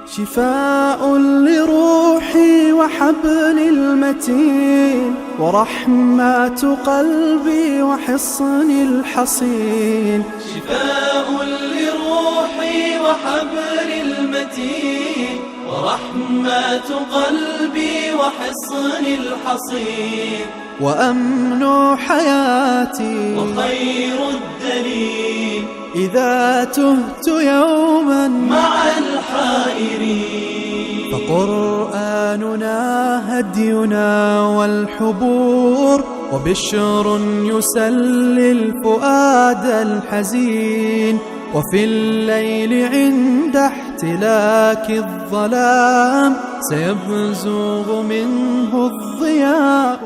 شفاء لروحي وحبل المتين ورحمة قلبي وحصن الحصين. شفاء لروحي وحبل المتين ورحمة قلبي وحصن الحصين. وأمن حياتي وخير الدليل إذا تهت يوما مع الحائرين. فقرآننا هدينا والحبور وبشر يسلي الفؤاد الحزين. وفي الليل عند احتلاك الظلام سيبزغ منه الضياء.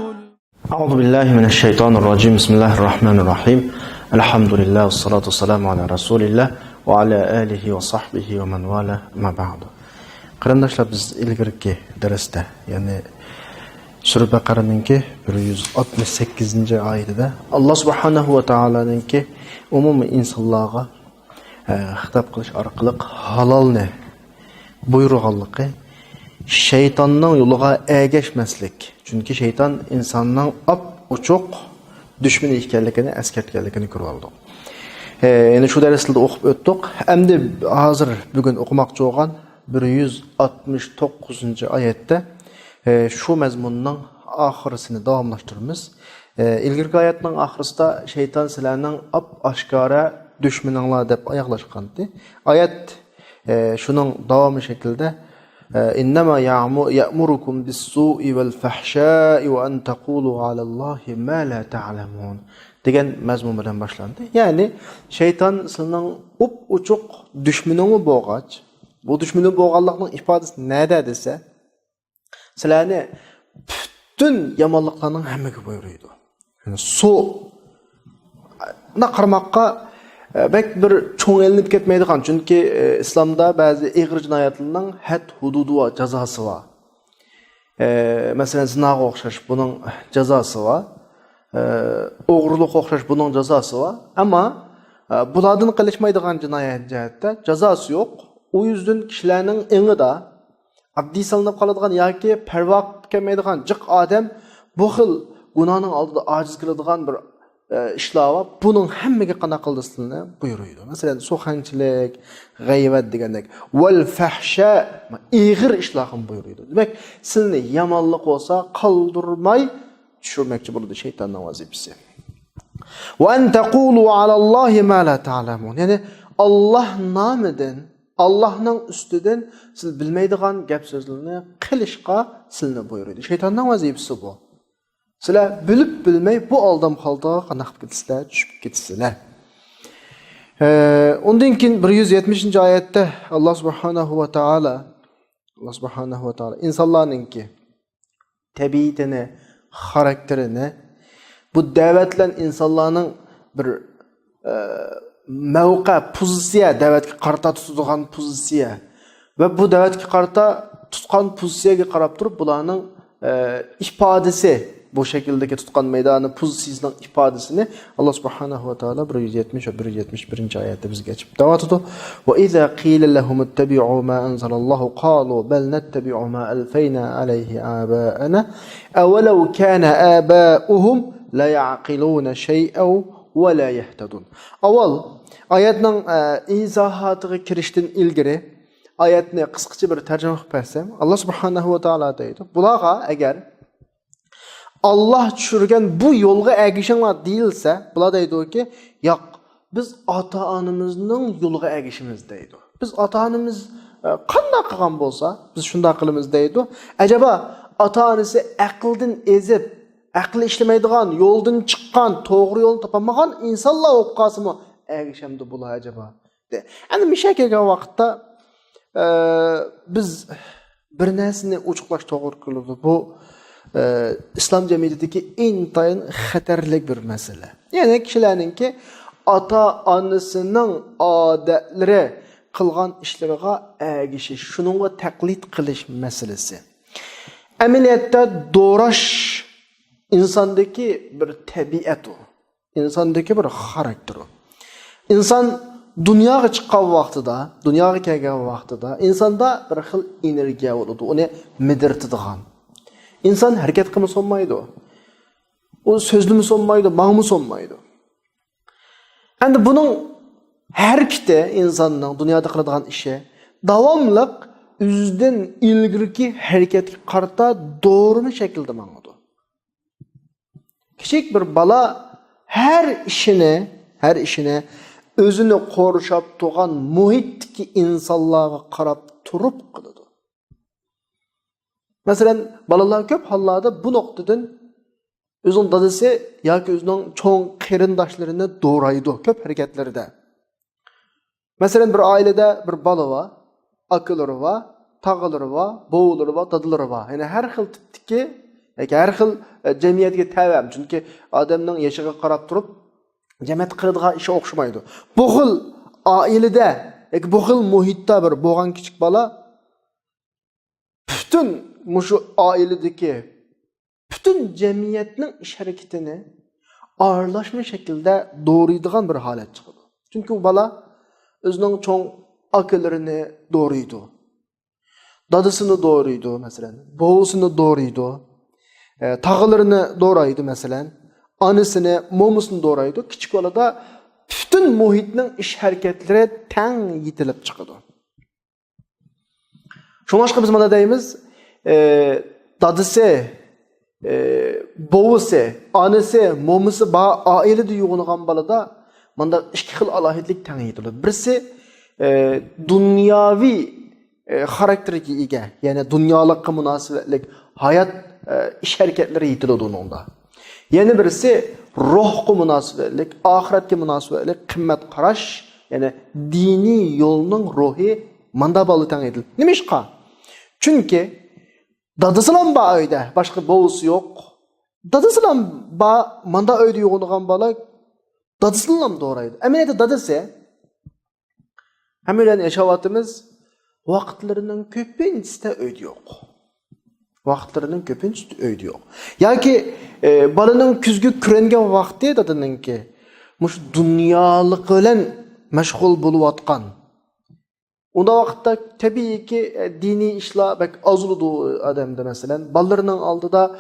أعوذ بالله من الشيطان الرجيم. بسم الله الرحمن الرحيم. الحمد لله والصلاة والسلام على رسول الله وعلى آله وصحبه ومن والاه ما بعد. Qarindoshlar, biz ilgirki darsda, ya'ni Sura Baqaraninki 168-oyatida Alloh subhanahu va taoloninki umumiy insonlarga xitob qilish orqali halolni buyurganligi, shaytonning yo'liga ergashmaslik. Chunki shayton insonning ochuq dushmani ekanligini eskartganligini ko'rib oldik. Ya'ni shu darsda o'qib o'tdik. Endi hozir bugun o'qimoqchi bo'lgan 169-oyatda shu mazmunning oxirisini davomlashtiramiz. İlgirki oyatning oxirisida shayton sizlarning oshkora dushmaninglar deb oyoqlashgandi. Oyat shuning davomi shaklida innama ya'murukum bis-su'i wal-fahsha'i wa an taqulu 'alallohi ma la ta'lamun degan mazmun bilan boshlandi. Ya'ni shayton sizning uchuq dushmaningiz bo'lgach, bu dushmani bo'lganlikning ifodasi nada desa, sizlarni butun yomonliklarning hammaga buyuruydi. Yani na qarmoqqa bek bir cho'ng elinib ketmaydigan. Chunki islomda ba'zi ig'ir jinoyatlarning had hududu va jazosi bor. Masalan, zinoga o'xshash buning jazosi bor. O'g'rilikqa o'xshash buning jazosi bor. Ammo bulardan qilishmaydigan jinoyat jihatda jazosi yo'q. O yüzden kishilarning engida addiy solinib qoladigan yoki parvo kelmaydigan jiq odam bu xil gunohning oldida ojiz qiladigan bir ishlar va buning hammaga qanaqa qilishni buyuruydi. Masalan, so'xanchilik, g'ayvat degandek val fahsha ig'ir ishlarni buyuruydi. Demak, sizni yomonlik bo'lsa qoldirmay tushirmoqchi bo'ladi shaytonning vazifasi. Va an taqulu alallohi ma la ta'lamun. Ya'ni Alloh nomidan, Allah'ın üstüden siz bilmeydiğin gap sözlerini qilishga sizni buyuruydu. Şeytanın vazifesi bu. Sizler bilip bilmey bu aldam halda qanaq ketisizler, düşüp ketisizler. Ondan keyin 170-oyatda Allah subhanahu va taala insonlarninki tabiatini, xarakterini, bu da'vatlan insonlarning bir mavqa, pozitsiya, da'vatga qarata tutadigan pozitsiya va bu da'vatga qarata tutgan pozitsiyaga qarab turib bularning ifodasi, bu shakldagi tutgan maydoni pozitsiyasining ifodasini Alloh subhanahu va taolo 170 va 171-oyatda bizga aytib davotidi. Va iza qila lahum ittabi'u ma anzalallohu qalu bal nattabi'u ma alfayna alayhi aba'ana awalau kana aba'uhum la ya'qiluna shay'an wa la yahtadun. Avval oyatning izohatiga kirishdan ilgari oyatni qisqacha bir tarjima qilib bersam, Alloh subhanahu va taolo deydi: "Bularga agar Alloh tushirgan bu yo'lga ergishinglar deyilsa, bular deydiki, yo'q, biz ota-onamizning yo'liga ergishimiz deydi. Biz ota-onamiz qanday qilgan bo'lsa, biz shunday qilamiz deydi. Acaba ota-onasi aqldan ezib, aqli ishlamaydigan, yo'ldan chiqqan, to'g'ri yo'lni topamagan insonlar bo'lib qolsa-mı ergishamdi bular acaba?" de. Endi misha kelgan vaqtda biz bir narsani ochiqlash to'g'ri keladi. Bu islom jamiyatidagi intayin xatarli bir masala. Ya'ni kishilarningki ota-onasining odatlari qilgan ishlariga ergishish, shuningga taqlid qilish masalasi. Amaliyotda do'rash insondagi bir tabiat u. İnsandaki bir xarakter o. İnsan dunyoga chiqqan vaqtida, dunyoga kelgan vaqtida insonda bir xil energiya bo'ladi. Uni midirtadigan. İnsan harakat qilmay sonmaydi. O so'zlimi sonmaydi, ma'mi sonmaydi. Endi buning harakati insonning dunyoda qiladigan ishi davomliq o'zidan ilgirki harakatga qarata to'g'ri shaklda mangadi. Kichik bir bola her ishini özünü qorshab turgan muhitdagi insonlarga qarab turib qiladi. Masalan, balalar ko'p hollarda bu nuqtadan o'zining dadasi yoki o'zining cho'ng qarindoshlarini do'raydi ko'p harakatlarida. Masalan, bir oilada bir bola bor, akalari bor, tog'alari bor, bo'g'lari bor, dadalari bor. Ya'ni har xil tipdagi, yoki har xil jamiyatga tabiat. Chunki odamning yashiga qarab turib jamiyat qiladigan ishi o'xshamaydi. Bu xil oilada yoki bu xil muhitda bir bo'lgan kichik bola bütün mushu ailedeki bütün cemiyetning ish harakatini aralashma shaklda doğraydigan bir holat chiqadi. Chunki u bola o'zining cho'ng akalarini doğraydi. Dadasini doğraydi masalan, bo'g'isini doğraydi. Tog'alarini doğraydi masalan, anasini, mo'misini doğraydi. Kichik bolada bütün muhitning ish harakatlari tang yetilib chiqadi. Şunlaşqa biz mana deymiz, dadısı, boğusu, anısı, momusu, ailede yoğunluğun balada manda iki xil alahidlik tang yetilir. Birisi dünyavi karakterki ega, yani dünyalıkka münasebetlik hayat iş hareketleri yetilir onda. Yani birisi ruhku münasebetlik, ahiretki münasebetlik, kıymet qarash, yani dini yolunun ruhi manda balı tang yetilir. Nimişqa? Çünkü dadısılan ba öyde, başka boğusu yok. Dadısılan ba manda öyde yoğunluğun bala dadısılan doğraydı. Eminete dadısı hem öyle yaşavatımız vakitlerinin köpüncüsü de öyde yok. Vakitlerinin köpüncüsü de öyde yok. Yani ki balının küzgü kürengen vakti dadının ki muş dünyalık ölen meşgul buluvatkan. Onda vakitte tabii ki dini işler bek azuludu adamda mesela. Ballarının aldıda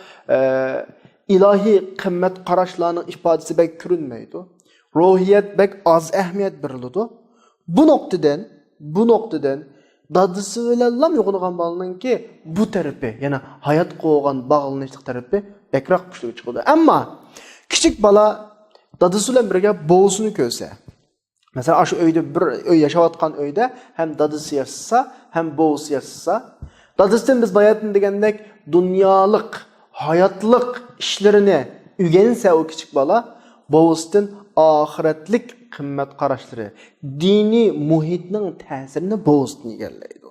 ilahi kıymet qaraşlarının ifadesi bek görünmeydi. Ruhiyet bek az ehmiyet verildi. Bu noktadan dadısı velallam yoğunluğun balının ki bu tarafı yani hayat qoğan bağlanışlık tarafı bekrak püştüğü çıkıldı. Ama küçük bala dadısıyla birge boğusunu köse. Mesela aşı öyde bir yaşavatkan öyde hem dadısı yaşasa hem boğusu yaşasa. Dadısından biz bayatın degendek dünyalık, hayatlık işlerini ügense o küçük bala, boğusundan ahiretlik kıymet qaraşları, dini muhitinin təsirini boğusundan egerleydi.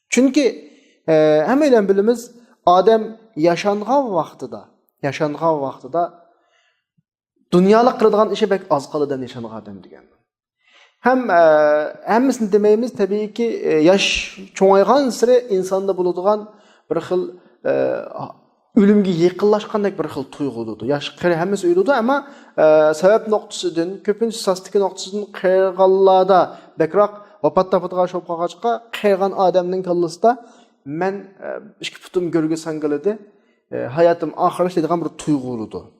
Çünkü hem öyle bilimiz Adem yaşanğan vaxtıda dünyalık kırılgan işe bek az kalıdan yaşanğan Adem degen. Hemmisini demeyimiz tabii ki yaş çoğaygan sıra insanda bulunduğun bir xil ölümge yıkıllaşkandak bir xil tuyguludu. Yaş kere hemmisi öylüdü ama sebep noktasıdın, köpüncü sastiki noktasıdın kıygallarda bekrak vapat-tapatığa şopqağaçqa kıygan adamның kallası da men işki putum görgü sangalıdı, hayatım ahirış dediğen bir tuyguludu.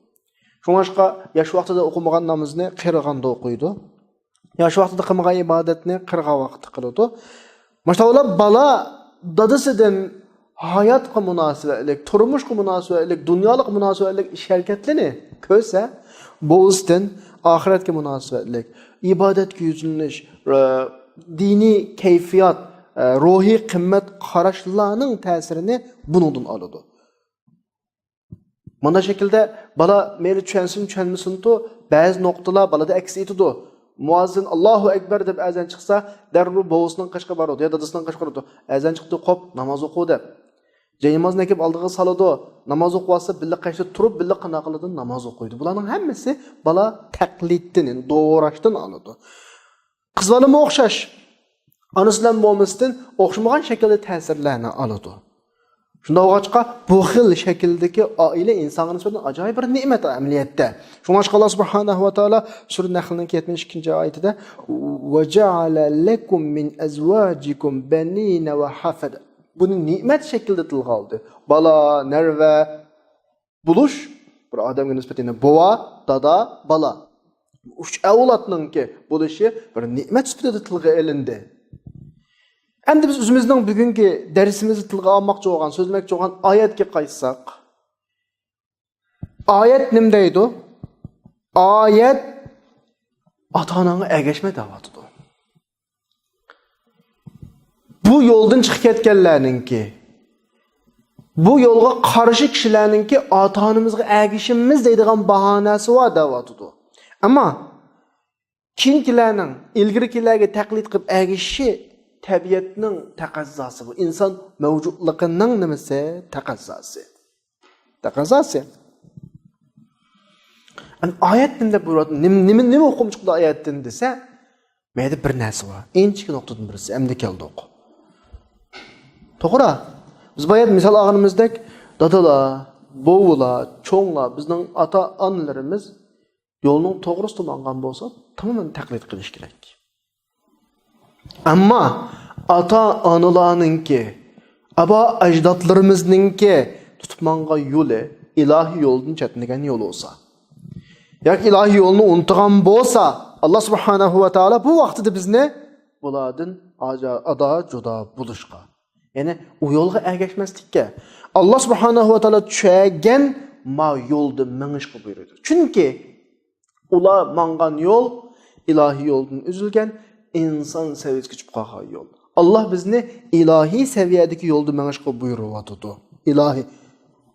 Şoňaşqa yaş vaqtida okumağan namazını kırganda okuydu. Yaş vaqtida qılmagan ibadetini qırğa vaqtı qılıdı. Maşallah bala dadısıdan hayatqa münasebetlik, turmuşqa münasebetlik, dünyalık münasebetlik iş hareketlerini köse boğuzdan ahiretke münasebetlik, ibadet yüzünlüş, dini keyfiyat, ruhi kıymet qaraşlarının təsirini bunundan alıdı. Mana şekilde bala meyli çönmüsün tu, bazı noktalar balada eksiydi. Muazzin Allahu Ekber deb azan çıksa derru boğusunun qaşqa barıdı ya dadısının qaşqa barıdı. Azan çıktı qop namaz oku deb. Jaymaz nekip aldığı saladı. Namaz okuwasa billa qaşta turup billa qana qılıdı namaz okuydu. Bularning hammasi bala taqliddan, doğraşdan alıdı. Qız bola mı oxşaş? Anasından mo'misdan o'xshamagan shaklda ta'sirlarni alıdı. Şunda oğaçqa bu xil şekildeki aile insanın nisbeten acayip bir nimet ameliyette. Şuna Allah subhanahu wa ta'ala Sure Nahl'ın 72. ayetinde ve ja'ala lekum min azwajikum banina ve hafada. Bunu nimet şekilde tilga aldı. Bala, nerve, buluş bir adamga nisbeten bova, dada, bala. Üç avlatның ki buluşu bir nimet sifatida tilga elindi. Endi biz özümüzдің бүгінгі дәрісімізді tilga almoqchi bo'lgan, so'zlamoqchi bo'lgan oyatga qaytsak. Oyat nima deydi? Oyat ota-onaga ergashma da'vatidir. Bu yo'ldan chiqib ketganlarninki, bu yo'lga qarshi kishilarninki ota-onamizga ergashishimiz deydigan bahonasi va da'vatidir. Ammo keyingilarning ilgarikilarga taqlid qilib ergashishi tabiatning taqozosi bu. İnson mavjudligining nimasi? Taqozosi. Taqozosi. An oyatda buyuradi, nima o'qib chiqdi oyatdan desa, mayda bir narsa bor. Eng kichik nuqtadan birisi endi keldik. To'g'ri. Biz bayat misol olganimizdek, dadalar, bovular, cho'nglar, bizning ota-onalarimiz yo'lning to'g'risida mangan bo'lsa, tamoman taqlid qilish kerak. Ammo ota-onalarninki, aba ajdodlarimizninki tutib mangan yo'li ilohiy yo'ldan chetnagan yo'l bo'lsa, yoki ilohiy yo'lni unutgan bo'lsa, Alloh subhanahu va taolo bu vaqtida bizni bulardan ada juda bo'lishga, ya'ni u yo'lga ergashmaslikka Alloh subhanahu va taolo tushgan ma yo'lda minishga buyurdi. Chunki ular mangan yo'l ilohiy yo'ldan uzilgan, inson seviyasiga chiqib qolgan yo'l. Allah bizni ilohiy seviyadagi yo'lda minishga buyuryapti. Ilohiy.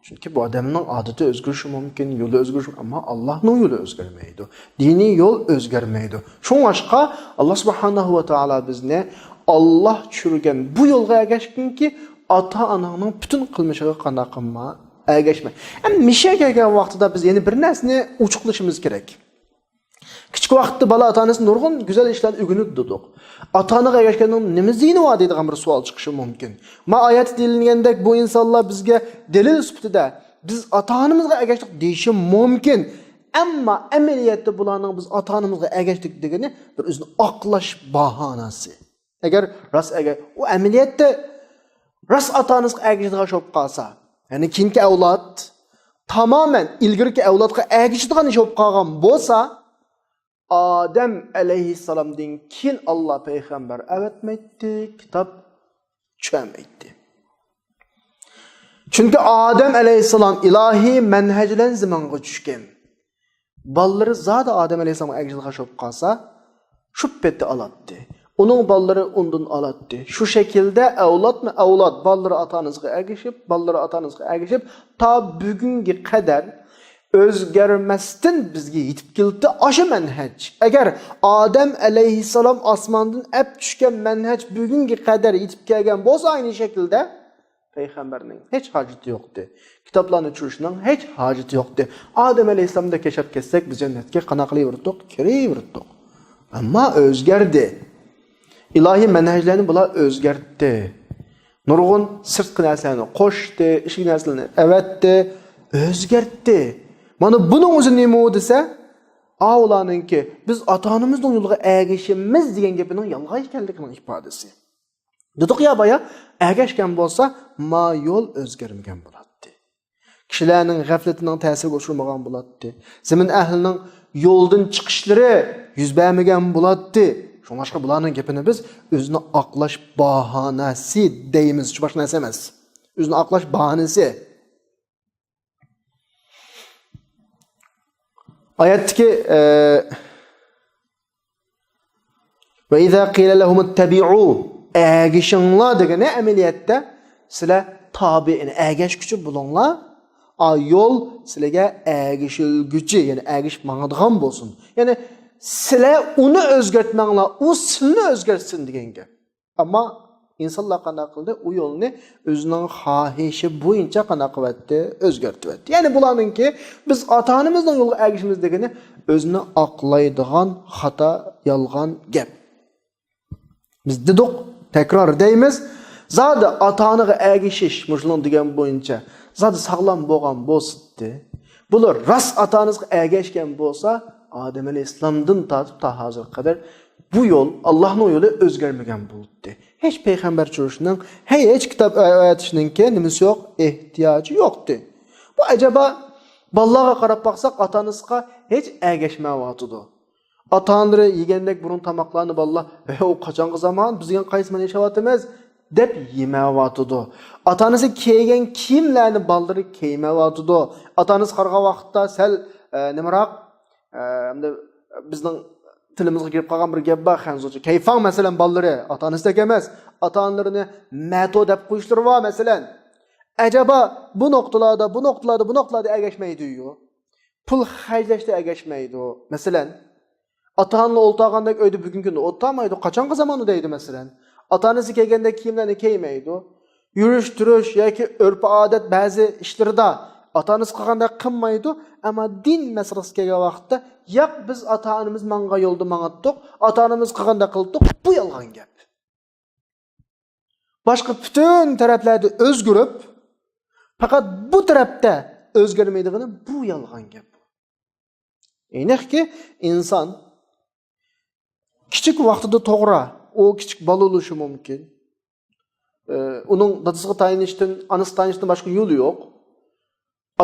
Chunki bu odamning odati o'zgarishi mumkin, yo'li o'zgarishi, ammo Allohning yo'li o'zgarmaydi. Diniy yo'l o'zgarmaydi. Shunga Alloh subhanahu va taolo bizni Alloh tushirgan bu yo'lga ergashgunki, ota-onaning butun qilmishiga qanaqama ergashma. Ham misha kelgan vaqtida biz yana bir narsani uchuqlashimiz kerak. Kichik vaqtda bola ota-onasi nurg'un go'zal ishlarni o'rganib dedik. Ota-onaga ergashganning nima ziyni bor deydigan bir savol chiqishi mumkin. Ma oyat deyilgandek bu insonlar bizga dalil sifatida biz ota-onamizga ergashdik deyishi mumkin. Ammo amaliyotda bularning biz ota-onamizga ergashdik degani bir o'zini oqlash bahonasi. Agar u amaliyotda ras ota-onasiga ergashadigan bo'lib qolsa, ya'ni keyingi avlod tamoman ilgirki avlodga ergashadigan ish bo'lib qolgan bo'lsa, Adem aleyhisselam'dan keyin Allah peygamber evetmeydi, kitap çömeydi. Çünkü Adem aleyhisselam ilahi menheclen zamanға düşken. Balları zaten Adem aleyhisselam'a ergişilge şop kalsa, şüpheti alattı. Onun balları ondan alattı. Şu şekilde evlat balları atanızga ergişip, ta bugünkü kadar özgermestin bizge yetip geldi aşı menhec. Eğer Adem aleyhisselam asmandan ep düşken menhec bugünkü kadar yetip gelgen bolsa aynı şekilde peygamberinin hiç haceti yoktu. Kitaplarını çürüşünün hiç haceti yoktu. Adem aleyhisselam'da keşif kessek biz cennetke kanaklayı vurttuk, kereyi vurttuk. Ama özgerdi. İlahi menheclerini bula özgerdi. Nurgun sırtkı neslerini koştu, işik neslerini evetti, özgerdi. Mana bunun o'zi nima o desa, avlanınki biz ota-onamizning yo'liga ergashimiz degan gapining yolg'on ekanligining ifodasi. Dedik ya baya, ergashgan bo'lsa, ma yo'l o'zgarmagan bo'ladi. Kishilarning g'aflatining ta'siriga uchramagan bo'ladi. Zamin ahlining yo'ldan chiqishlari yuz bermagan bo'ladi. Shunga bularning gapini biz o'zini oqlash bahonasi deymiz, boshqa narsa emas. O'zini oqlash bahonasi. Ayetki ve izâ qîle lehum ittabi'û ergişinlar degene ameliyatda sizlar tabi'in ergashguchi bulunlar. Yol sizlarga ergishilguchi, ya'ni ergishib mangadigan bo'lsin. Ya'ni sizlar uni o'zgartmanglar, u sizni o'zgartsin degan gap. Ammo insonlar qanday qildi? U yo'lni o'zining xohishi bo'yicha qanday qildi? O'zgartirdi. Ya'ni bularninki biz ota-onamizning yo'lga ergishimiz degani o'zini oqlaydigan xato, yolg'on gap. Biz dedik, takror deymiz, Zadi ata-anaga ergishish, mushulun degan bo'yicha, zadi sog'lom bo'lgan bo'lsa, bular ras ata-anasiga ergashgan bo'lsa, Adem alayhissalomdan tortib ta hozirga qadar bu yo'l Allohning yo'li o'zgarmagan bo'ldi. Hech payg'ambar chirishining, hech kitob aytishninki nimasi yo'q, ehtiyoji yo'qdi. Bu ajaba bolalarga qarab baqsaq, ata-onasiga hech ergashmayotdi. Ata-onalari yegandek burun tomoqlarni bolalar, "O qachongi zamon, bizga qaysi mana yashayotimiz?" deb yemayotdi. Ata-onasi kiygan kiyimlarni bolalari kiymayotdi. Ata-onasi qargan vaqtda sal nimaroq bizning tilimizga kirib qolgan bir gap bor hanzocha. Kayfan masalan bolalari ata-onasiga emas, ata-onalarini mato deb qo'yishlar va masalan. Acaba bu noktalarda ergashmaydi-yu. Pul xarjlashda ergashmaydi. Masalan, ata-onalar o'ltagandek uyda bugungi kunda o'tmaydi. Qachongi zamonda deydi masalan. Ata-onasi kelganda kiyimlarni kiymaydi. Yurish, turish yoki urf-odat ba'zi ishlarda ata-onasi qilgandek qilmaydi, ammo din masalasiga kelgan vaqtda, "Yo'q, biz ata-onamiz menga yo'lda mengatdik, ata-onamiz qilgandek qildik." Bu yolg'on gap. Boshqa bütün taraflarda o'zgarib, faqat bu tarafda o'zgarmaydigini bu yolg'on gap. Ayniqki inson kichik vaqtida to'g'ri, o kichik bola bo'lishi mumkin. Uning dadasiga tayinishdan, onasiga tayinishdan boshqa yo'li yo'q.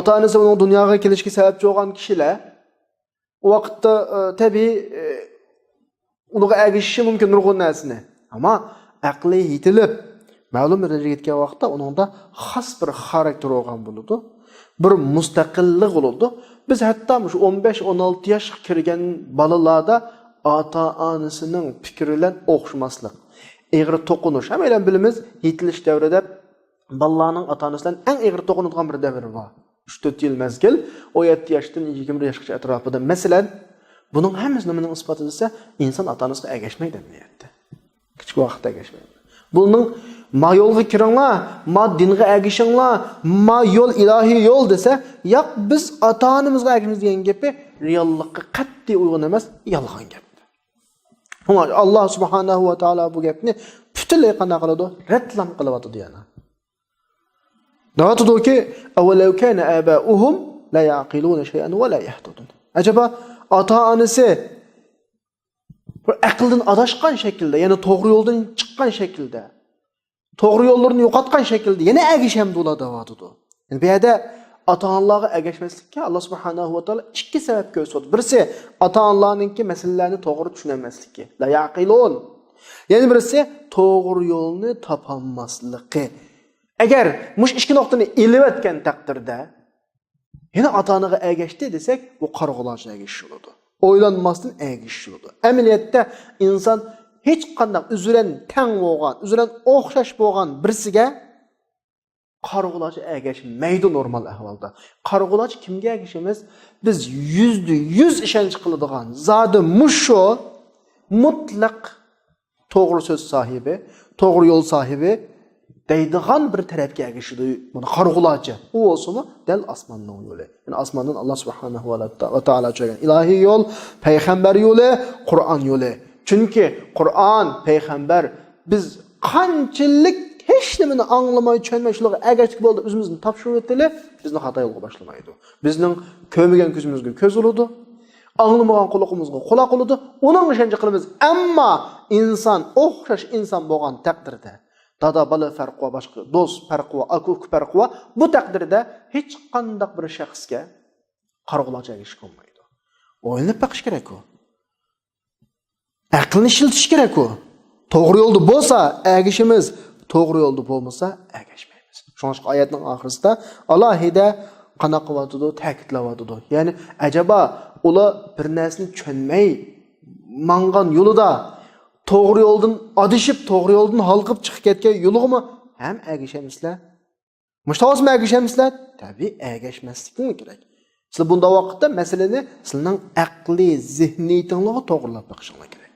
Ata-onasi uning dunyoga kelishiga sababchi bo'lgan kishilar u vaqtda tabiiy ularga ergashishi mumkin nurg'un narsani. Ammo aqli yetilib, ma'lum darajaga yetgan vaqtda uningda xos bir xarakter bo'lgan bo'ladi. Bir mustaqillik bo'ladi. Biz hatto shu 15-16 yoshga kirgan bolalarda ata-onasining fikri bilan o'xshamaslik, egri to'qinish. Hammalar bilamiz, yetilish davrida bolalarning ata-onasi bilan eng egri to'qinadigan bir davr bor. 3-4 yil mezgil, 17 yoshdan 20 yoshgacha atrofida. Masalan, buning hammasi nimaning isboti desa, inson ata-onasiga ergashmaydi deyapti. Kichik vaqtda ergashmaydi. Buning ma yo'lga kiringlar, ma dinga ergashinglar, ma yo'l ilohiy yo'l desa, yo'q biz ata-onamizga ergashamiz degan gapi reallikka qat'iy uyg'un emas, yolg'on gap. Allah subhanahu va taolo bu gapni butunlay qanday qiladi? Ratlam qilyapti yana. Navatudoki avvalau kana aba'uhum la yaqiluna shay'an va la yahtadun. Acaba ata-onasi aqldan adashgan shaklda, ya'ni to'g'ri yo'ldan chiqqan shaklda, to'g'ri yo'llarni yo'qotgan shaklda yana ergasham bo'ladi deyapti. Yani bu yerda ata-onalarga ergashmaslikka Alloh subhanahu va taolo ikki sabab ko'rsatdi. Birisi ata-onalarningki masalalarni to'g'ri tushunmasligi, la yaqilun. Yana birisi to'g'ri yo'lni topolmasligi. Agar mush ikki nuqtani ilib etgan taqdirda yana ata-onaga ergashdi desak, bu qarg'ularcha ergashish bo'ladi. O'ylanmasdan ergashish bo'ladi. Amaliyotda inson hech qanday uzran tang bo'lgan, uzran o'xshash bo'lgan birsiga qarg'ularcha ergashmaydi normal ahvolda. Qarg'ularcha kimga ergashamiz? Biz 100% ishonch qiladigan, zodi musho mutlaq to'g'ri so'z sahibi, to'g'ri yo'l sahibi deydigan bir tarafga ergashidi. Buni qarg'ularcha. U bo'lsa-mu, dal osmonning yo'li. Ya'ni osmondan Alloh subhanahu va taolo cho'gan ilohiy yo'l, payg'ambar yo'li, Qur'on yo'li. Chunki Qur'on, payg'ambar biz qanchalik hech nimani anglamay, tushunmay shularga ergashdik bo'ldi, o'zimizni topshirib etdilar, bizni xato yo'lga boshlamaydi. Bizning ko'rmagan ko'zimizga ko'z bo'ladi, anglamagan quloqimizga quloq bo'ladi. Uning ishonchi qilamiz. Ammo inson o'xshash inson bo'lgan taqdirda dada bola farqi va boshqa do'st farqi va akuk farqi va bu taqdirda hech qanday bir shaxsga qarg'ularcha ergashish bo'lmaydi. O'ylanib baqish kerak-ku. Aqlni ishiltish kerak-ku. To'g'ri yo'lda bo'lsa ergashimiz, to'g'ri yo'lda bo'lmasa ergashmaymiz. Shuningdek oyatning oxirisida alohida qana qilyapti, ta'kidlayapti. Ya'ni ajaba ular bir narsani tushunmay mangan yo'lida to'g'ri yo'ldan adishib, to'g'ri yo'ldan halqib chiqib ketgan yo'lig'imi ham ergashamizlar? Mushtavosmi ergashamizlar? Tabii ergashmaslik kerak. Siz bunda vaqtda masalani sizning aqli, zihniyatingizga to'g'rilab boqishingiz kerak.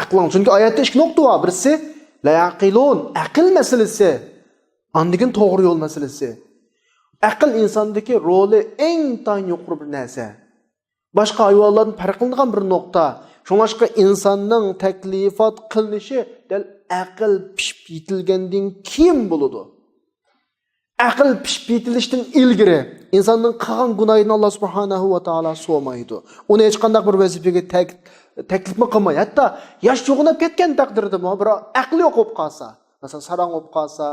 Aqling, chunki oyatda ikki nuqta bor. Birisi la yaqilun, aql masalasi. Andikin to'g'ri yo'l masalasi. Aql insondagi roli eng tan yuqori bir narsa. Boshqa hayvonlardan farqlanadigan bir nuqta. Shuningdek insonning taklifot qilinishi aql pishib yetilgandan keyin bo'ladi. Aql pishib yetilishdan ilgari insonning qilgan gunohini Alloh subhanahu va taolo so'maydi. Uni hech qanday bir vazifaga taklifmi qilmaydi. Hatto yosh cho'g'inib ketgan taqdirda bir aqli yo'q bo'lib qolsa, masalan, sarang bo'lib qolsa,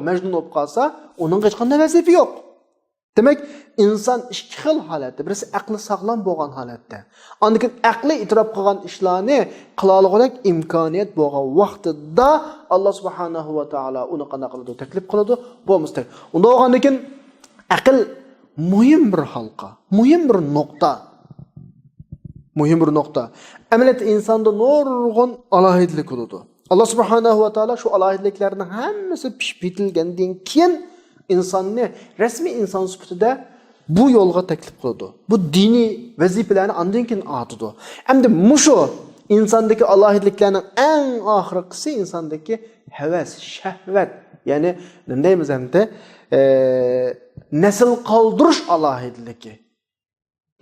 Majnun bo'lib qolsa, uning hech qanday vazifa yo'q. Demak, inson ikki xil holatda, birisi aqli sog'lom bo'lgan holatda. Ondan aqli e'tirof qilgan ishlarni qila oladigan imkoniyat bo'lgan vaqtida Alloh subhanahu va taolo uni qanday qiladi, taklif qiladi, bu mustaqil. Unda bo'lgandan keyin aql muhim bir halqa, muhim bir nuqta. Muhim bir nuqta. Amaliyotda insonda nurg'un alohidlik bo'ladi. Alloh subhanahu va taolo shu alohidliklarning hammasi pishib yetilgandan keyin insonni rasmiy inson sifatida bu yo'lga taklif qiladi. Bu diniy vazifalarni andan keyin atadi. Endi mushu insondagi alohidliklarning eng oxirgisi insondagi havas, shahvat, ya'ni nima deymiz endi, nasl qoldirish alohidligi.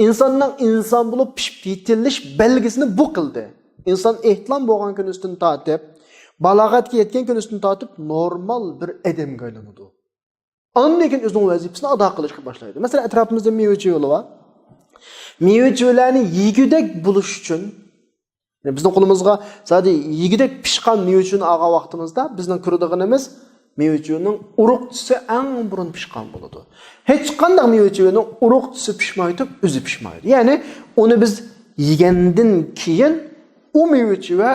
İnsandan inson bo'lib pishib yetilish belgisini bu qildi. İnson ehtilom bo'lgan kunidan tortib, balog'atga yetgan kunidan tortib normal bir odamga aylanadi. Ondan keyin o'zining vazifasini ado qilishga boshlaydi. Masalan, atrofimizda meva yo'li bor. Meva yo'llarni yegudek bo'lish uchun, bizning qo'limizga sadaqat yegudek pishgan meva yo'lini olgan vaqtimizda bizning ko'radiganimiz meva yo'lining uruqchisi eng burun pishgan bo'ladi. Hech qanday meva yo'lining uruqchisi pishmaydi, o'zi pishmaydi. Ya'ni uni biz yegandan keyin u meva yo'li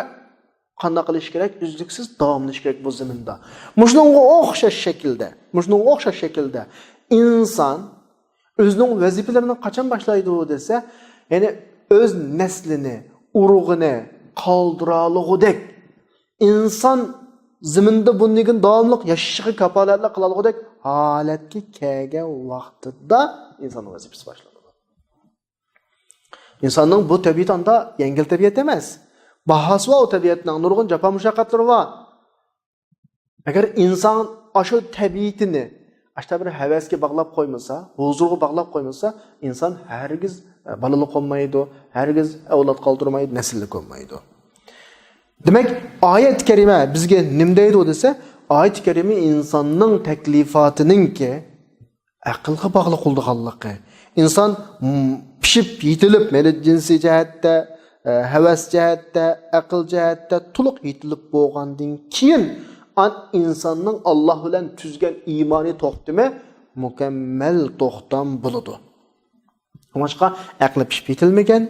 qanday qilish kerak? Uzluksiz davomlash kerak bu zaminda. Mushunga o'xshash shaklda inson o'zining vazifalarini qachon boshlaydi desa, ya'ni o'z naslini, urug'ini qoldirolug'idek inson zaminda bundan davomli yashashga kafolatli qilolug'idek holatga kelgan vaqtida insonning vazifasi boshlanadi. Insonning bu tabiatida yengil tabiat emas. Bahası va o tabiatning nurg'un jafo mushaqqatlari bor. Agar inson o'sha tabiatini ashta bir havasga bog'lab qo'ymasa, huzurga bog'lab qo'ymasa, inson hargiz balali qolmaydi, hargiz avlod qoldirmaydi, naslli bo'lmaydi. Demak, oyat karima bizga nima deydi desa, oyat karima insonning taklifotininki aqlga bog'liq bo'lganligi. Inson pishib yetilib, mana jinsiy jihatda, havas jihatda, aql jihatda to'liq yetilib bo'lgandan keyin insonning Alloh bilan tuzgan iymoni to'xtami mukammal to'xtam bo'ladi. Boshqa aqli pishib yetilmagan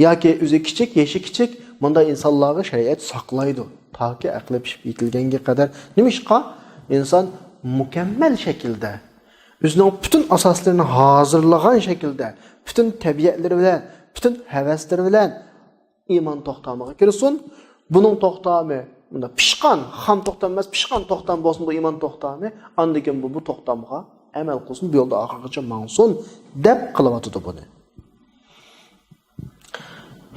yoki o'zi kichik, yeshi kichik, bunda insonlarga shariat saqlaydi. Toki aqli pishib yetilganga qadar nimishqa inson mukammal shaklda o'zining butun asoslarini hozirlagan shaklda, butun tabiatlari bilan, butun havaslari bilan iymon to'xtamiga kirsin. Buning to'xtami bunda pishqan, ham to'xtam emas, pishqan to'xtam bo'lsin, bu iymon to'xtami. Andan keyin bu to'xtamga amal qilsin, bu yo'lda oxirigacha mansun deb qilyotdi buni.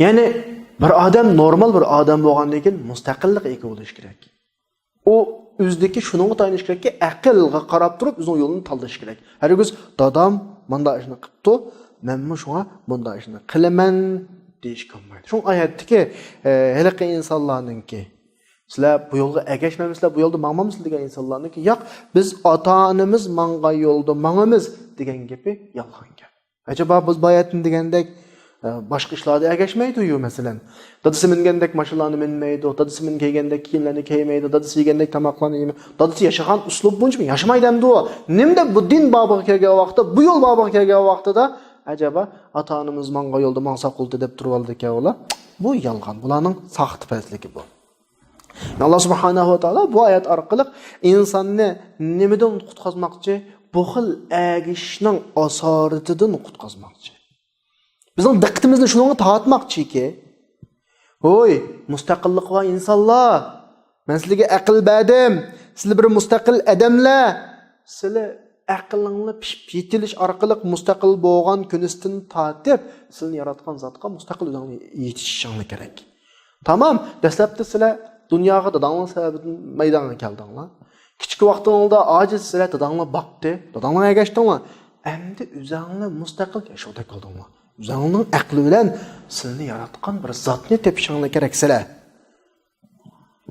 Ya'ni bir odam normal bir odam bo'lgandan keyin mustaqillik ega bo'lish kerak. U o'zidagi shunga tayinish kerakki, aqlga qarab turib o'zining yo'lini tanlash kerak. Hargiz dadam bunda ishni qilibdi, men shunga bunda ishni qilaman deyish bo'lmaydi. Shu oyatdagi haliqi insonlarningki sizlar bu yo'lga ergashmaysizlar, bu yo'lda mangmamsiz degan insonlarningki, yo'q, biz ota-onamiz mangan yo'lda mangamiz degan gapi yolg'on gap. Acaba biz bu oyatni degandek boshqa ishlarda ergashmaydi-yu, masalan, dadasi mingandek mashinalarni minmaydi, dadasi mingandek kiyimlarni kiymaydi, dadasi yegandek tomoqlarni yemaydi. Dadasi yashagan uslub bo'yicha yashamaydi endi u. Nimda bu din bobiga kelgan vaqtda, bu yo'l bobiga kelgan vaqtida acaba ota-onamiz mangan yo'lda mangsa qildi deb turib oldi ekan ular. Bu yolg'on, bularning saxtipazligi bu. Alloh subhanahu va taolo bu oyat orqali insonni nimadan qutqazmoqchi? Bu xil agishning asoratidan qutqazmoqchi. Bizning diqqatimizni shunga tortmoqchiki, "Hoy, mustaqillik va insonlar, men sizlarga aql berdim. Sizlar bir mustaqil odamlar. Sizlar aqlingni pishib yetilish orqali mustaqil bo'lgan kunisdan tortib, sizlarni yaratgan zotga mustaqil o'zingni yetishishing kerak. Tamam, dastlabda sizlar dunyoga dadanglar sababidan maydonga keldinglar. Kichik vaqtingizda ojiz sizlar dadanglar boqdi, dadanglar ergashdinglar. Endi o'zingni mustaqil yashashga qoldinglar. O'zingning aqli bilan sizlarni yaratgan bir zotni tepishinglar kerak sizlar.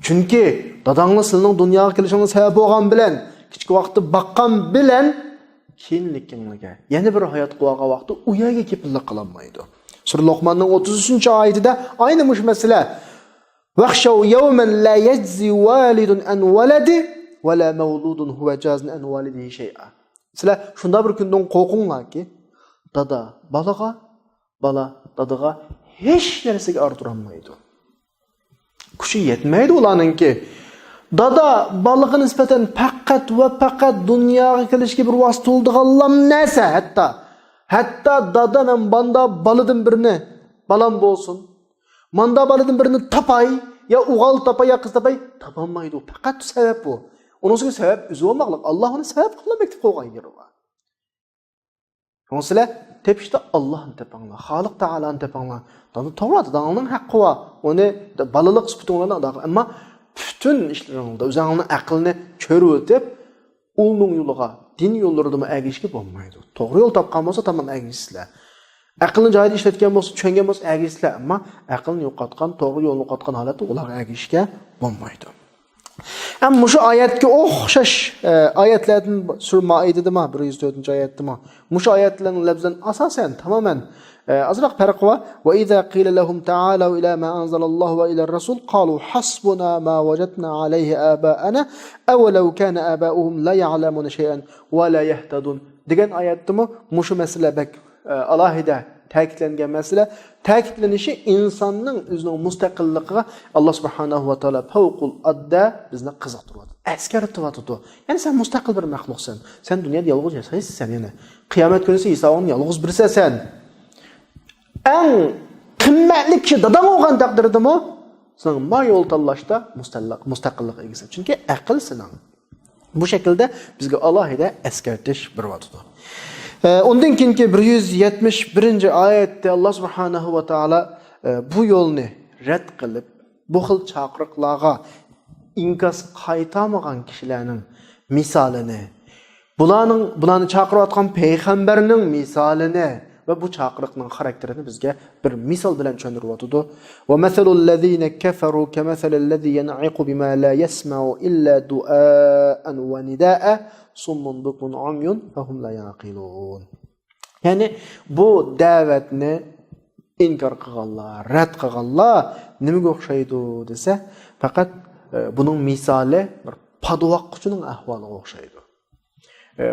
Chunki dadangni sizning dunyoga kelishingiz sabab bo'lgan bilan, kichik vaqtda baqqan bilan keyinlikingizga yana bir hayot qilgan vaqtda u yerga kepillik qilolmaydi. Sura Luqmonning 33-oyatida ayni mush masala Vaxshaw yawman la yajzi walidun an waladi va la mawludun huwa jazin an walidihi shay'a. Sizlar shunda bir kundan qo'rqinglarki, dada balaga, bala dadaga hech narsaga orttirolmaydi. Kuchi yetmaydi ularningki. Dada balaga nisbatan faqat va faqat dunyoga kelishga bir vosita bo'ldigan narsa hatto dada men banda baladan birini balam bo'lsin. Manda baladan birini tapay ya o'g'il tapay ya qiz tapay topolmaydi. Faqat sabab bu. Onun sebep üzü olmaklık. Allah onu sebep kılmak tip koygan yeri var. Mesela tepişte Allah'ın tepanlar, Halik Teala'nın tepanlar. Tabi Tevrat dağının hakkı var. Onu balılık sıfatlarına da ama bütün işlerinde üzerine aklını körü ötüp onun yoluğa, din yollarında mı ergişki olmaydı. Doğru yol tapkan olsa tamam ergişler. Aklını cahil işletken olsa, çöngen olsa ergişler ama aklını yok katkan, doğru yolunu katkan halatı olar ergişki olmaydı. Ama şu ayetki o'xshash ayetlerden Sura Maide'de mi 104. ayette mi? Şu ayetlerin lafzan asasen tamamen azraq farq var. Ve iza qila lahum ta'alu ila ma anzalallahu ve ila ar-rasul qalu hasbuna ma wajadna alayhi aba'ana aw law kana aba'uhum la ya'lamuna shay'an ve la yahtadun. Degan ayette mi? Şu mesele bak alahida ta'kidlangan masala. Ta'kidlanishi insonning o'zining mustaqilligiga Alloh subhanahu va taolo fawqul adda bizni qiziqtiradi. Askartiradi. Ya'ni sen mustaqil bir maxluqsan. Sen dunyoda yolg'iz yashaysan, yani qiyomat kuni sen hisobini yolg'iz birsasan. Eng qimmatli kishi dadam bo'lgan taqdirdami? Sen ma yo'l tanlashda mustaqillik egisan. Chunki aql sening. Bu shaklda bizga alohida askartish beradi. Ondan keyingi 171 oyatda Alloh subhanahu va taolo bu yo'lni rad qilib, bu xil chaqiriqlarga inkas qaytamagan kishilarning misolini, bularni chaqirayotgan payg'ambarning misolini va bu chaqiriqning xarakterini bizga bir misol bilan tushuntiryapti. Va masalul ladzina kafaru kamasalil yan'iqu bima la yasma'u illa du'aan wa nidaa summun bukmun umyun fahum la yaqilun. Yani bu davetni inkar qilganlar, rad qilganlar nimaga o'xshaydi desa, faqat buning misoli bir padvoqchining ahvoliga o'xshaydi.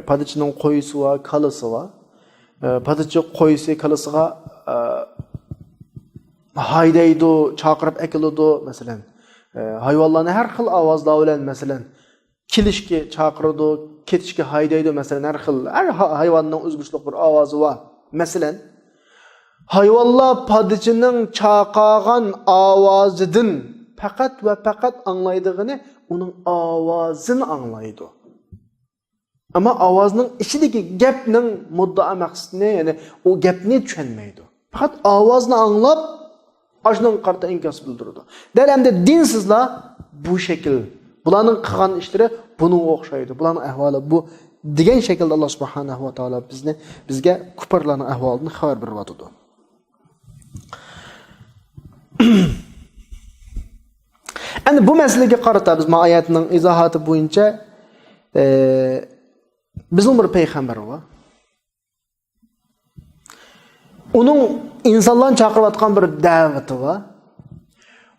Padichining qo'yisi va kalisi va padichi qo'yisi kalisiga haydaydi, chaqirib akiladi, masalan. Hayvonlarni har xil ovozlar bilan masalan kilishga chaqiradi, ketishga haydaydi, masalan har hayvonning o'zguchli bir ovozi bor. Masalan, hayvonlar padichining chaqirgan ovozidan faqat va faqat anglaydigini uning ovozini anglaydi. Ama ovozning ichidagi gapning muddao maqsadini, ya'ni o gapni tushunmaydi. Faqat ovozni anglab, ashning qarta inkos bildiradi. Dal hamda dinsizlar bu shakl, bularning qilgan ishlari bunga o'xshaydi. Bularning ahvoli bu degan shaklda Alloh subhanahu va taolo bizga kuparlarning ahvolini xabar beryapti. Endi bu masalaga qarata biz oyatning izohati bo'yicha bizim bir peygamber var. Onun insanların çağırıvatkan bir daveti var.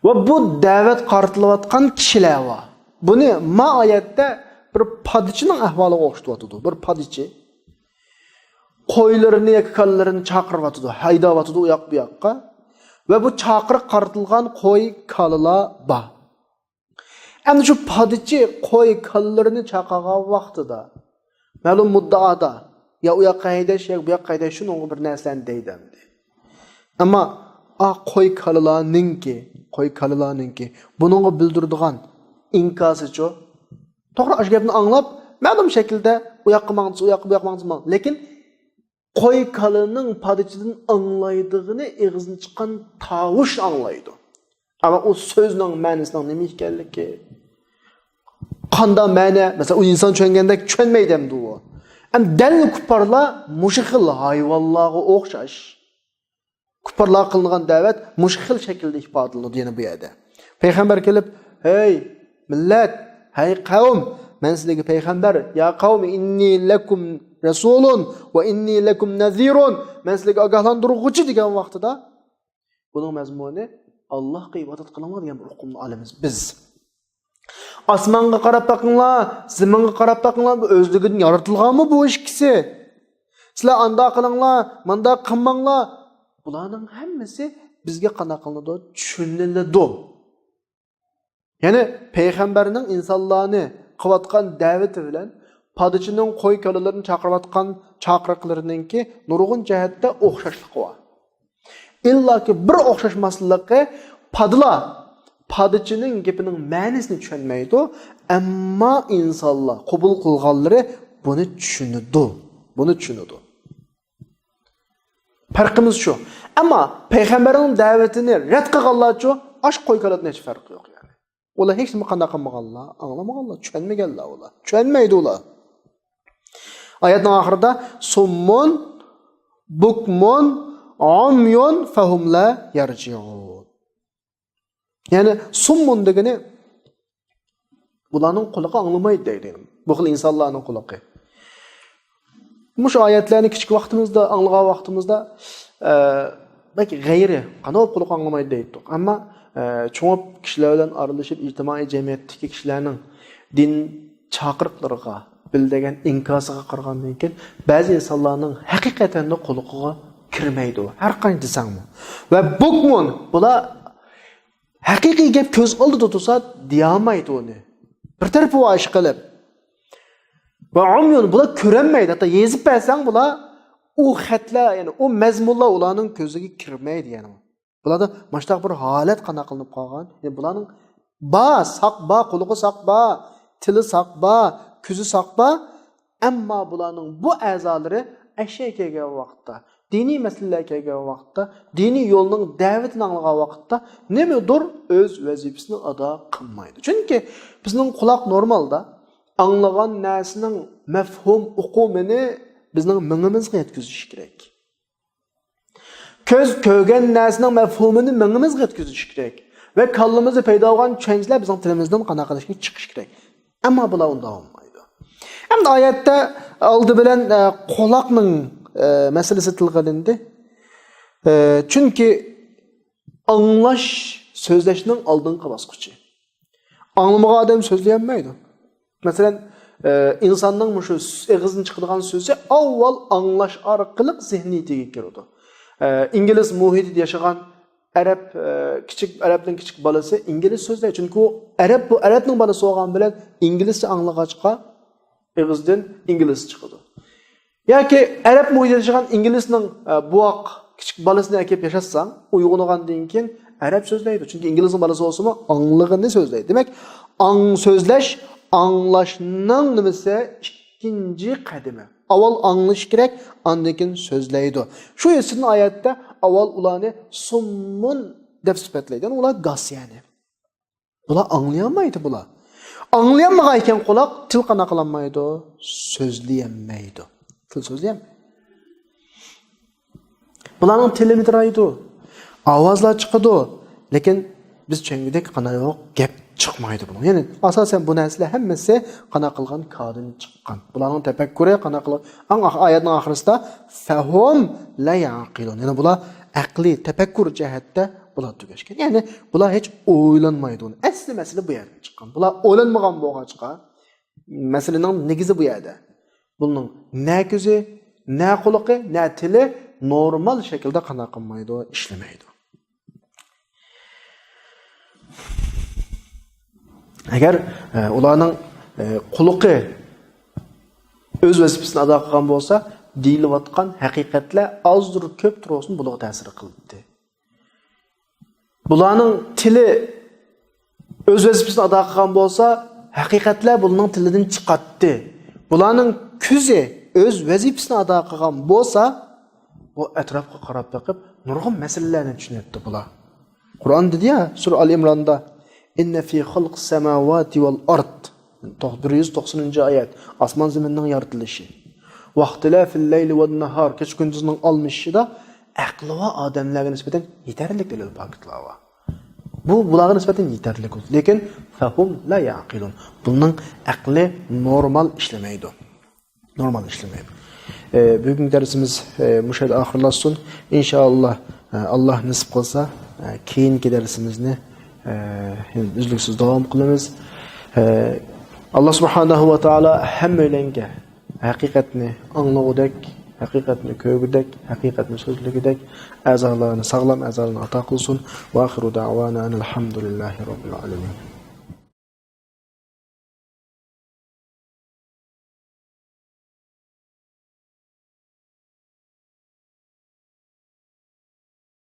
Ve bu davet qartılavatkan kişiler var. Bunu ma ayette bir padiçinin ahvalı okşutuvatıdı. Bir padiçi koylarını, yakallarını çağırıvatıdı. Haydavatıdı uyak bu yakka. Ve bu çağırıp qartılgan koy kalılar var. Hem şu padiçi koy kalılarını çağırgan vaxtıda ma'lum muddaada ya u yoqqa haydash ya bu yoqqa haydash shuni bir narsani deydimdi. Ammo qo'y kalilarninki buningga bildiradigan inkosi-chi. To'g'ri ash gapni anglab, ma'lum shaklda u yoqqa mang'is, u yoqqa bu yoqqa mang'is. Lekin qo'y kalining padichidan anglaydigini eg'izdan chiqqan tovush anglaydi. Ammo u so'zning ma'nosining nima ekanligi qanday ma'no, mesela o inson tushungandek tushunmaydimdi u. Ham dal kuparlar mushxil hayvonlarga o'xshash. Kuparlar qilingan da'vat mushxil shaklda ifodalanadi yana bu yerda. Payg'ambar kelib, Hey millet, hey qavm, men sizlarga payg'ambar, ya qavm inni lakum rasulun va inni lakum nazirun. Men sizlarga ogohlantiruvchi degan vaqtida buning mazmuni Allohga ibodat qilinglar degan bir hukmni olamiz biz. Osmonga qarab baqinglar, zaminga qarab baqinglar, bu o'zligidan yaratilganmi bu ikkisi? Sizlar anda qilinglar, manda qilmanglar. Bularning hammasi bizga qana qilinadi, tushuniladi. Ya'ni payg'ambarning insonlarni qilayotgan da'vati bilan podshoning qo'y kalalarini chaqirayotgan chaqiriqlarininki nurg'un jihatda o'xshashlik bor. Illaki bir o'xshashmasligi podshoning gapining ma'nosini tushunmaydi, ammo insonlar qabul qilganlari buni tushunadi. Farqimiz shu. Ammo payg'ambarning da'vatini rad qilganlarcha osh qo'y kalatdan hech farqi yo'q yani. Ular hech nima qanday qilmaganlar, anglamaganlar, tushunmaganlar ular. Tushunmaydi ular. Oyatning oxirida summun bukmun umyun fahum la yarji'un. Yani summun degani bularning quloqi anglamaydi deydi. Bu xil insonlarning quloqi. Mush oyatlarni kichik vaqtimizda, anglagan vaqtimizda belki g'ayri qanday quloq anglamaydi deydi. Ammo cho'ng'ib kishilar bilan aralashib ijtimoiy jamiyatdagi kishilarning din chaqiriqlariga bildigan inkosiga qaragandan keyin ba'zi insonlarning haqiqatan quloqiga kirmaydi. Har qancha desangmi. Va bukmun bular haqiqiy gap ko'z oldida tursa deyamaydi uni. Bir tarafı ish qilib. Va umyun bular ko'rinmaydi. Hatta yezib bersang bular u xatlar, ya'ni u mazmunlar ularning ko'ziga kirmaydi yani. Bularda mashtaq bir holat qana qilinib qolgan. Yani bularning saq quloqi saq tili saq ko'zi saq ammo bularning bu a'zolari ashya kelgan vaqtda, diniy masalalar kelgan vaqtda, diniy yo'lning da'vatini anglagan vaqtda nimadir o'z vazifasini ado qilmaydi. Chunki bizning quloq normalda anglagan narsaning mafhum uqumini bizning mingimizga yetkazish kerak. Ko'z ko'rgan narsaning mafhumini mingimizga yetkazish kerak. Va kallamizda paydo bo'lgan tushunchalar bizning tilimizdan qanaqa qilishga chiqish kerak. Ammo bular unda olmaydi. Hamda oyatda oldi bilan quloqning masalasi tilga olindi. Chunki anglash so'zlashning oldingi bosqichi. Anglamagan odam so'zlay olmaydi. Masalan, insonning shu og'zidan chiqadigan so'zi avval anglash orqali zihniyatiga kiradi. İngiliz muhitida yashagan arabning kichik bolasi ingliz so'zlaydi. Chunki u bu arabning bolasi bo'lgan bilan inglizcha anglag'achqa og'zidan ingliz chiqadi. Yoki arab muhitida yashagan inglizning buaq kichik bolasini akib yashasang, uyg'ongandan keyin arab so'zlaydi. Chunki inglizning bolasi bo'lsa-mu anglig'ini so'zlaydi. Demak, so'zlash anglashning nimasi ikkinchi qadami. Avval anglish kerak, ondan keyin so'zlaydi. Shu yesin oyatda avval ularni summun deb sifatlaydi. Ular gas yani. Bular anglayolmaydi bular. Anglayolmagan ekan quloq til qana qilinmaydi, so'zlayolmaydi. Til so'zlayolmaydi. Bularning tili midraydi. Ovozlar chiqadi, lekin biz tushungidek qana yo'q, gap chiqmaydi bunun. Yani asosan bu narsalar hammasi qana qilgan koddan chiqqan. Bularning tafakkuri qana qilgan. Oyatning oxirisida fahum la yaqilun. Yani bular aqli, tafakkur jihatda bular tugashgan. Yani bular hech o'ylanmaydi uni. Asli masala bu yerdan chiqqan. Bular o'ylanmagan bo'lg'achqa masalaning negizi bu yerda. Buning na ko'zi, na quloqi, na tili normal shaklda qana qilmaydi, ishlamaydi. Agar ularning quloqi o'z vazifasini ado qilgan bo'lsa, deyilayotgan haqiqatlar ozdir ko'pdir olsun bularga ta'sir qildi. Bularning tili o'z vazifasini ado qilgan bo'lsa, haqiqatlar bularning tilidan chiqatdi. Bularning ko'zi o'z vazifasini ado qilgan bo'lsa, bu atrofga qarab boqib, nurg'un masalalarni tushunadi bular. Qur'on dedi-ya, sura Al-Imronda İnne fi xalq semavati vel ard 190-oyat osmon zaminning yaratilishi vaqtila fil layli wan nahar kech kunduzning almishida aqli va odamlarga nisbatan yetarli dalil paketlar bor. Bu bularga nisbatan yetarli. Lekin fahum la yaqilun. Bunun aqli normal ishlamaydi. Normal ishlamaydi. Bugungi darsimiz mushal oxirlashsin. Inshaalloh Alloh nasib qilsa, keyingi darsimizni uzluksiz davom qilamiz. Allah subhanahu va taala hammalarga haqiqatni anglagudek, haqiqatni ko'rgudek, haqiqatni so'zlagudek a'zolarni sog'lom a'zolarni ato qilsin. Va axiru da'wana alhamdulillahi robbil alamin.